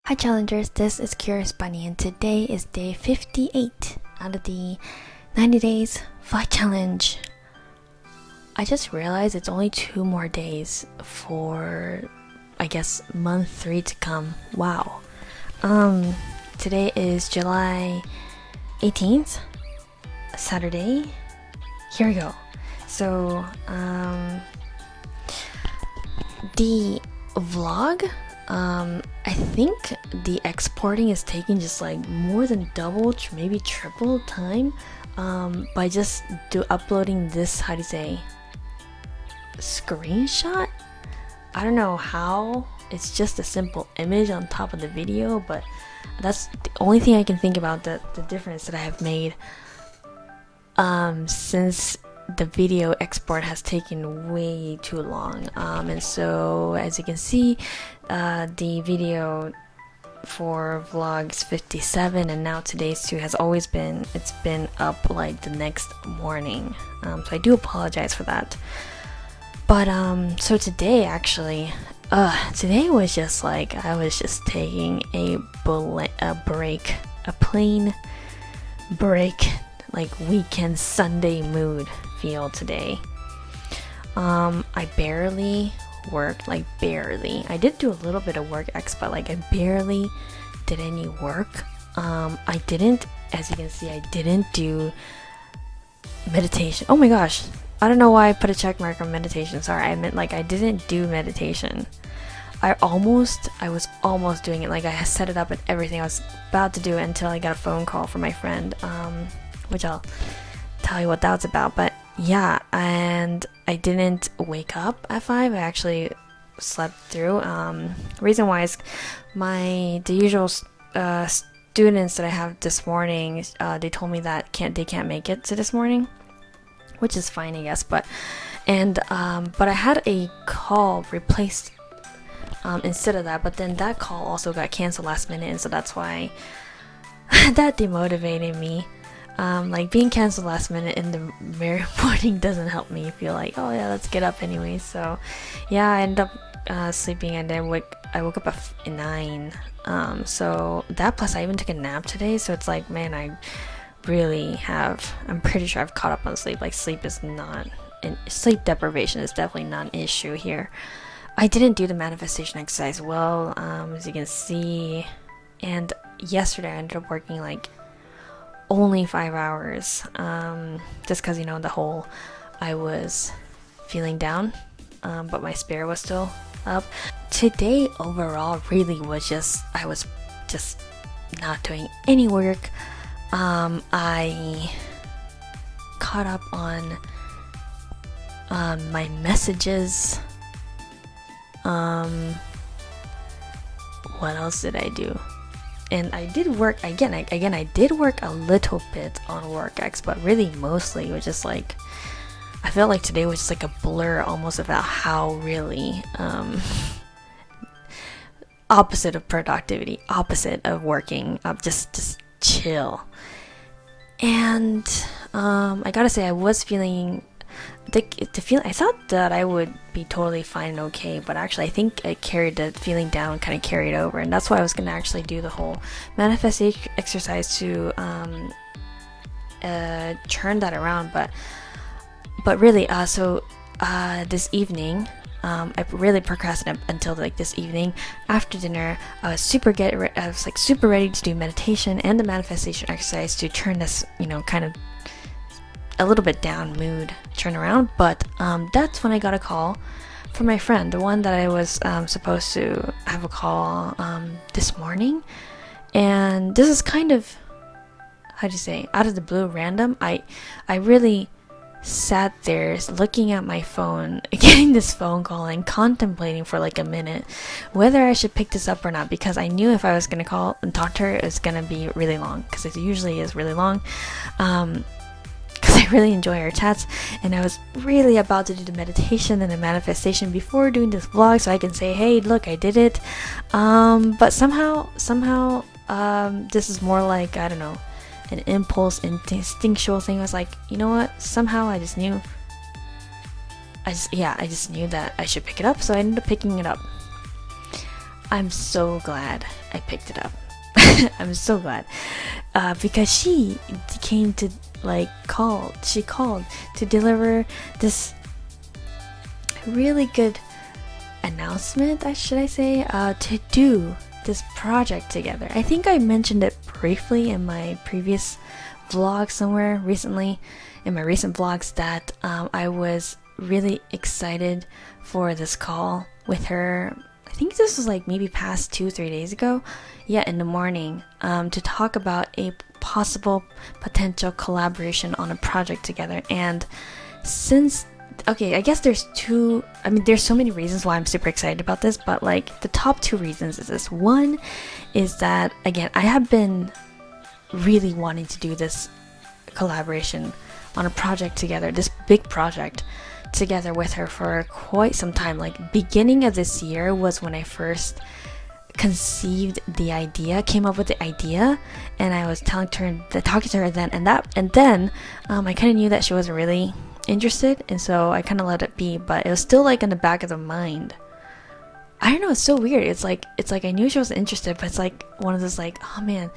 Hi challengers, this is Curious Bunny and today is day 58 out of the 90 days fight challenge. I just realized it's only 2 more days for, I guess, month 3 to come. Wow. Today is July 18th, Saturday. Here we go. So, the vlog, I think the exporting is taking just like more than double, maybe triple time by just uploading this, how do you say, screenshot? I don't know how. It's just a simple image on top of the video, but that's the only thing I can think about the difference that I have made since the video export has taken way too long. And so as you can see, the video for vlogs 57 and now today's 2 has always been, it's been up like the next morning. So I do apologize for that. But so today actually, today was just like, I was just taking a break, a plain break, like weekend Sunday mood feel today. I barely worked, like barely. I did do a little bit of work but like I barely did any work. I didn't, as you can see, I didn't do meditation. Oh my gosh, I don't know why I put a check mark on meditation. Sorry, I meant like I didn't do meditation. I was almost doing it. Like I set it up and everything. I was about to do it until I got a phone call from my friend, which I'll tell you what that was about. But yeah, and I didn't wake up at 5. I actually slept through. Reason why is the usual students that I have this morning, they told me that they can't make it to this morning, which is fine, I guess. But I had a call replaced instead of that, but then that call also got canceled last minute, and so that's why that demotivated me. Like being canceled last minute in the very morning doesn't help me feel like, oh yeah, let's get up anyway. So yeah, I ended up sleeping, and then I woke up at 9. So that, plus I even took a nap today, so it's like, man, I'm pretty sure I've caught up on sleep. Like sleep deprivation is definitely not an issue here. I didn't do the manifestation exercise well, as you can see, and yesterday I ended up working like only 5 hours, just because, you know, I was feeling down, but my spirit was still up. Today overall really was I was just not doing any work. I caught up on my messages. What else did I do? And I did work again. I did work a little bit on WorkX, but really mostly it was just like, I felt like today was just like a blur almost about how really opposite of productivity, opposite of working, just chill. And I gotta say, I was feeling I thought that I would be totally fine and okay, but actually I think I carried the feeling down, kind of carried over, and that's why I was gonna actually do the whole manifestation exercise to turn that around. But really, this evening, I really procrastinated until like this evening. After dinner, I was super ready to do meditation and the manifestation exercise to turn this, you know, kind of a little bit down mood turn around. But that's when I got a call from my friend, the one that I was supposed to have a call this morning. And this is kind of, how do you say, out of the blue, random. I really sat there looking at my phone, getting this phone call and contemplating for like a minute whether I should pick this up or not, because I knew if I was gonna call and talk to her, it's gonna be really long, because it usually is really long. Because I really enjoy our chats, and I was really about to do the meditation and the manifestation before doing this vlog, so I can say, hey, look, I did it. But somehow, this is more like, I don't know, an impulse, instinctual thing. I was like, you know what? Somehow I just knew that I should pick it up, so I ended up picking it up. I'm so glad I picked it up. I'm so glad because she came to she called to deliver this really good announcement, should I say, to do this project together. I think I mentioned it briefly in my previous vlog somewhere recently, in my recent vlogs, that I was really excited for this call with her. I think this was like maybe past 2-3 days ago, in the morning, to talk about a possible potential collaboration on a project together. And since I guess there's so many reasons why I'm super excited about this, but like the top 2 reasons is this. One is that, again, I have been really wanting to do this collaboration on a project together, this big project together with her for quite some time. Like beginning of this year was when I first conceived the idea, came up with the idea, and I was talking to her then, and then I kind of knew that she wasn't really interested, and so I kind of let it be, but it was still like in the back of the mind. I don't know, it's so weird. It's like I knew she wasn't interested, but it's like one of those like, oh man,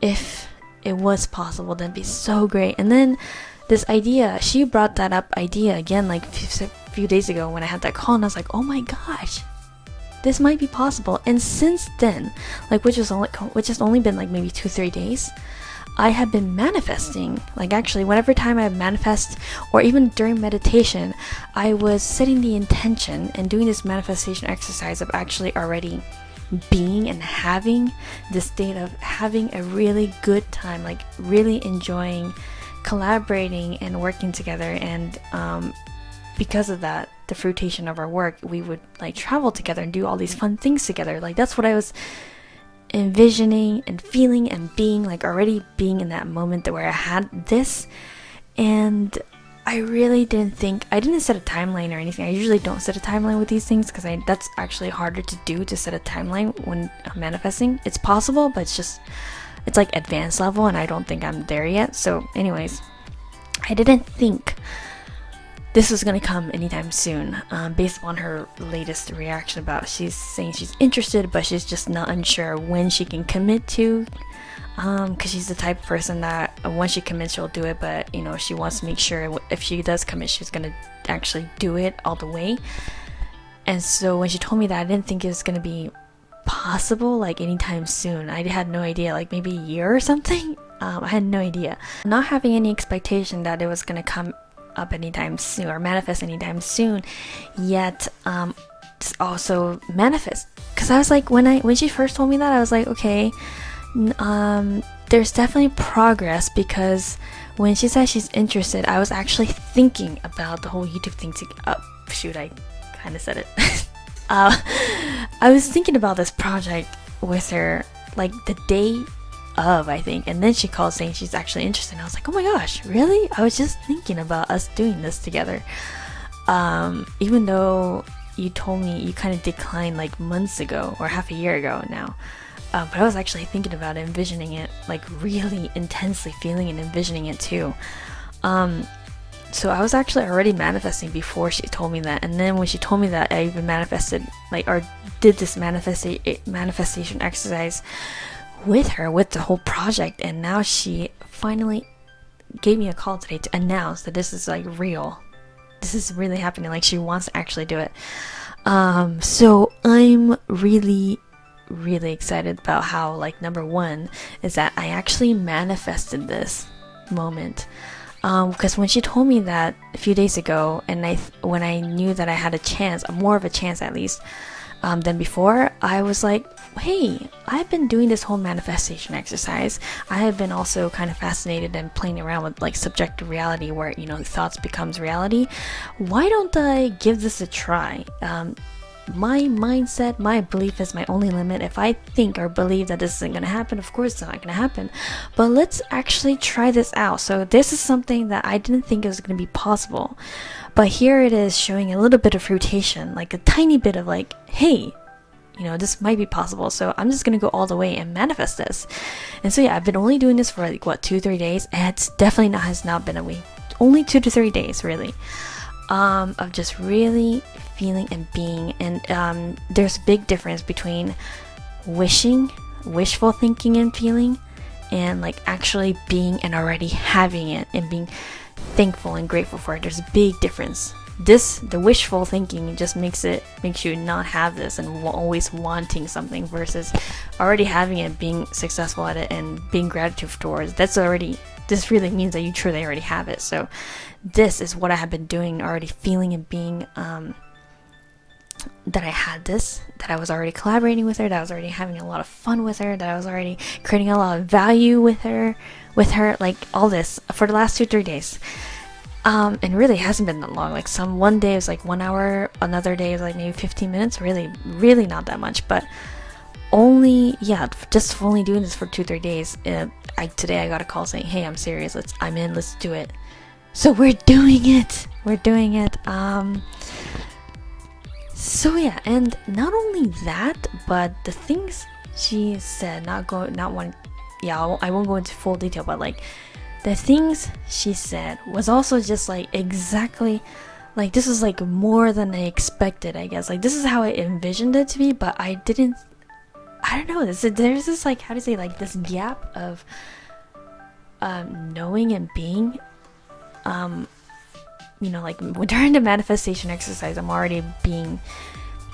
if it was possible, that'd be so great. And then this idea, she brought that up idea again like a few days ago when I had that call, and I was like, oh my gosh, this might be possible. And since then, like which has only been like maybe 2-3 days, I have been manifesting. Like actually, whenever time I manifest, or even during meditation, I was setting the intention and doing this manifestation exercise of actually already being and having this state of having a really good time, like really enjoying collaborating and working together. And because of that, the fruition of our work, we would like travel together and do all these fun things together. Like that's what I was envisioning and feeling and being, like already being in that moment where I had this. And I really didn't set a timeline or anything. I usually don't set a timeline with these things because that's actually harder to do, to set a timeline when I'm manifesting. It's possible, but it's like advanced level, and I don't think I'm there yet. So anyways, I didn't think this was going to come anytime soon, based on her latest reaction about she's saying she's interested, but she's just not unsure when she can commit to, because she's the type of person that once she commits, she'll do it, but she wants to make sure if she does commit, she's going to actually do it all the way. And so when she told me that, I didn't think it was going to be possible like anytime soon. I had no idea, like maybe a year or something. I had no idea, not having any expectation that it was going to come up anytime soon or manifest anytime soon, yet also manifest. Because I was like, when she first told me that, I was like, okay, there's definitely progress, because when she said she's interested, I was actually thinking about the whole YouTube thing I kind of said it. I was thinking about this project with her like the day of, I think, and then she called saying she's actually interested, and I was like, oh my gosh, really? I was just thinking about us doing this together, even though you told me you kind of declined like months ago or half a year ago now, but I was actually thinking about it, envisioning it, like really intensely feeling and envisioning it too. So I was actually already manifesting before she told me that, and then when she told me that, I even manifested, like, or did this manifestation exercise with her, with the whole project. And now she finally gave me a call today to announce that this is like real, this is really happening, like she wants to actually do it. So I'm really excited about how, like, number one is that I actually manifested this moment, because when she told me that a few days ago, and when I knew that I had a chance, more of a chance at least, than before, I was like, hey, I've been doing this whole manifestation exercise. I have been also kind of fascinated and playing around with like subjective reality, where thoughts becomes reality. Why don't I give this a try? My mindset, my belief is my only limit. If I think or believe that this isn't going to happen, of course it's not going to happen. But let's actually try this out. So this is something that I didn't think was going to be possible. But here it is, showing a little bit of fruition, like a tiny bit of like, hey, this might be possible. So I'm just going to go all the way and manifest this. And so yeah, I've been only doing this for like 2-3 days. And it's definitely has not been a week. Only 2 to 3 days, really. of just really feeling and being. And there's a big difference between wishful thinking and feeling, and like actually being and already having it and being thankful and grateful for it. There's a big difference. The wishful thinking just makes you not have this and always wanting something, versus already having it, being successful at it, and being gratitude towards. This really means that you truly already have it. So this is what I have been doing, already feeling and being, that I had this, that I was already collaborating with her, that I was already having a lot of fun with her, that I was already creating a lot of value with her, like all this for the last 2-3 days. And really it hasn't been that long. Like one day is like 1 hour, another day is like maybe 15 minutes. Really not that much, but just only doing this for 2-3 days. Today I got a call saying, hey, I'm serious, let's do it. So we're doing it. So yeah, and not only that, but the things she said, I won't go into full detail, but like the things she said was also just like exactly like, this is like more than I expected, I guess. Like this is how I envisioned it to be, but I don't know, there's this like, how to say, like this gap of knowing and being, like during the manifestation exercise, I'm already being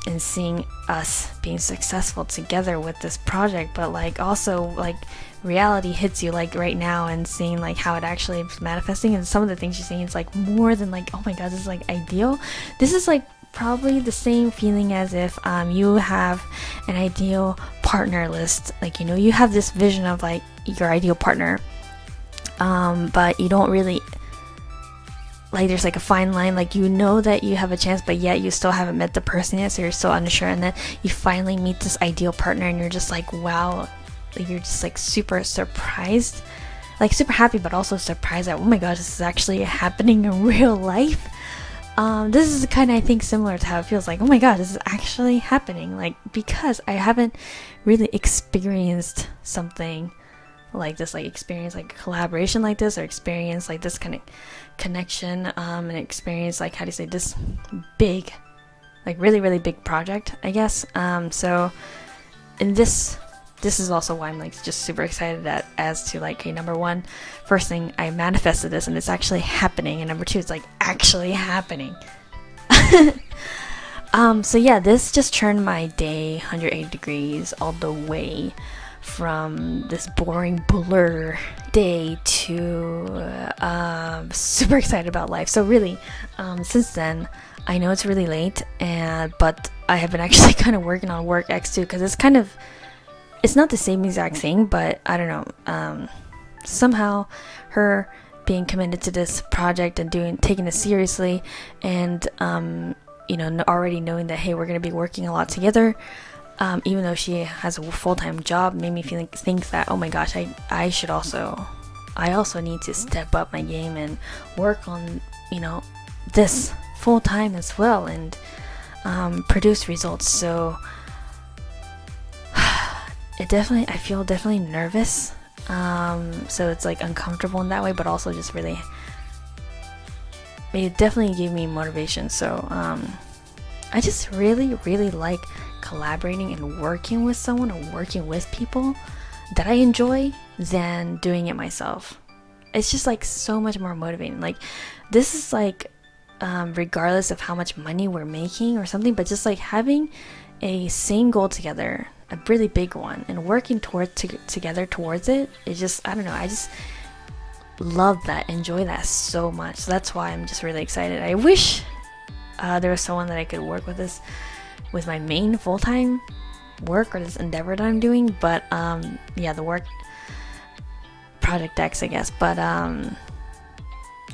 and seeing us being successful together with this project, but like also like reality hits you like right now, and seeing like how it actually is manifesting, and some of the things she's saying is like more than like, oh my god, this is like ideal. This is like probably the same feeling as if you have an ideal partner list, like you have this vision of like your ideal partner, but you don't really like, there's like a fine line, like that you have a chance, but yet you still haven't met the person yet, so you're still unsure, and then you finally meet this ideal partner and you're just like, wow, like you're just like super surprised, like super happy, but also surprised that, oh my gosh, this is actually happening in real life. This is kind of, I think, similar to how it feels like, oh my god, this is actually happening, like because I haven't really experienced something like this, like experience like collaboration like this, or experience like this kind of connection, and experience like, how do you say, this big, like really big project, I guess. So in this is also why I'm like just super excited as to like, okay, number one, first thing, I manifested this and it's actually happening, and number two, it's like actually happening. So yeah, this just turned my day 180 degrees all the way, from this boring blur day to super excited about life. So really, since then, I know it's really late, but I have been actually kind of working on work X too, because it's not the same exact thing, but I don't know, somehow her being committed to this project and taking it seriously, and already knowing that, hey, we're going to be working a lot together, even though she has a full-time job, made me think that, oh my gosh, I also need to step up my game and work on this full-time as well, and produce results. So I feel definitely nervous, so it's like uncomfortable in that way, but also just really, it definitely gave me motivation. So I just really like collaborating and working with someone, or working with people that I enjoy, than doing it myself. It's just like so much more motivating. Like this is like, regardless of how much money we're making or something, but just like having a same goal together, a really big one, and working together towards it. It's just, I don't know, I just love that, enjoy that so much. So that's why I'm just really excited. I wish there was someone that I could work with my main full-time work, or this endeavor that I'm doing, but the work project X, I guess. But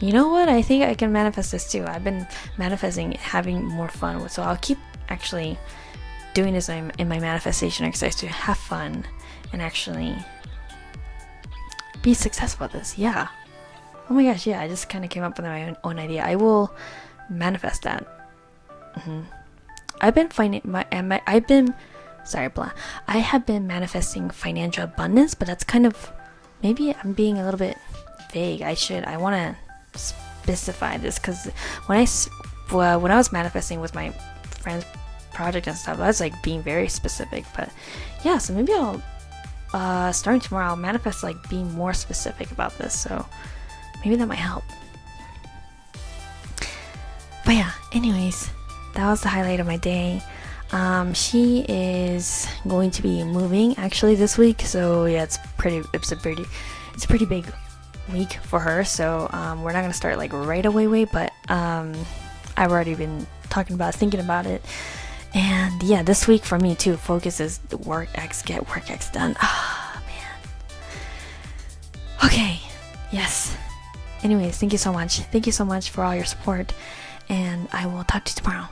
you know what, I think I can manifest this too. I've been manifesting having more fun with, so I'll keep actually doing this in my manifestation exercise to have fun and actually be successful at this. Yeah, oh my gosh, yeah, I just kind of came up with my own idea. I will manifest that. I have been manifesting financial abundance, but that's kind of, maybe I'm being a little bit vague. I want to specify this, because when I was manifesting with my friends project and stuff, I was like being very specific. But yeah, so maybe I'll starting tomorrow, I'll manifest like being more specific about this, so maybe that might help. But yeah, anyways, that was the highlight of my day. She is going to be moving actually this week, so yeah, it's a pretty big week for her. So we're not gonna start like right away, but I've already been thinking about it. And yeah, this week for me too, focus is get work X done. Ah, man. Okay, yes. Anyways, thank you so much for all your support, and I will talk to you tomorrow.